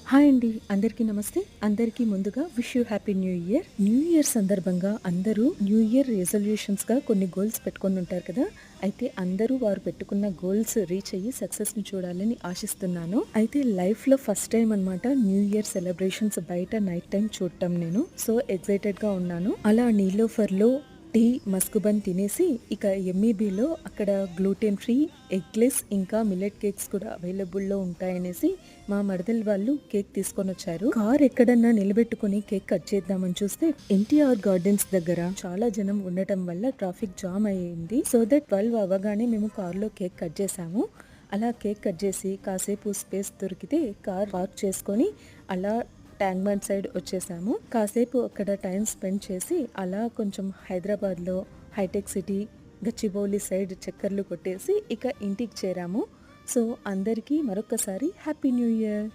Hi అండి. అందరికీ నమస్తే. అందరికీ ముందుగా wish you happy new year. New year సందర్భంగా అందరూ న్యూ ఇయర్ రిజల్యూషన్స్‌గా కొన్ని గోల్స్ పెట్టుకొనుంటారు కదా! అయితే అందరూ వారు పెట్టుకున్న గోల్స్ రీచ్ అయ్యి సక్సెస్‌ని చూడాలని ఆశిస్తున్నాను. అయితే లైఫ్‌లో ఫస్ట్ టైమ్ అనమాట న్యూ ఇయర్ సెలబ్రేషన్స్ బయట నైట్ టైమ్ చూడటం నేను. సో ఎక్సైటెడ్‌గా ఉన్నాను. అలా నీలోఫర్‌లో టీ, మస్కుబన్ తినేసి ఇక ఎంఈబీలో అక్కడ గ్లూటెన్ ఫ్రీ, ఎగ్‌లెస్ ఇంకా మిల్లెట్ కేక్స్ కూడా అవైలబుల్‌లో ఉంటాయనేసి మా మరదలు వాళ్ళు కేక్ తీసుకొనొచ్చారు. కార్ ఎక్కడన్నా నిలబెట్టుకొని కేక్ కట్ చేద్దామని చూస్తే ఎన్టీఆర్ గార్డెన్స్ దగ్గర చాలా జనం ఉండటం వల్ల ట్రాఫిక్ జామ్ అయ్యింది. సో దట్ 12 అవ్వగానే మేము కార్లో కేక్ కట్ చేసాము. అలా కేక్ కట్ చేసి కాసేపు స్పేస్ దొరికితే కార్ పార్క్ చేసుకొని అలా ట్యాంక్ బండ్ సైడ్ వచ్చేసాము. కాసేపు అక్కడ టైం స్పెండ్ చేసి అలా కొంచెం హైదరాబాద్లో హైటెక్ సిటీ, గచ్చిబౌలి సైడ్ చక్కర్లు కొట్టేసి ఇక ఇంటికి చేరాము. సో అందరికీ మరొకసారి హ్యాపీ న్యూ ఇయర్.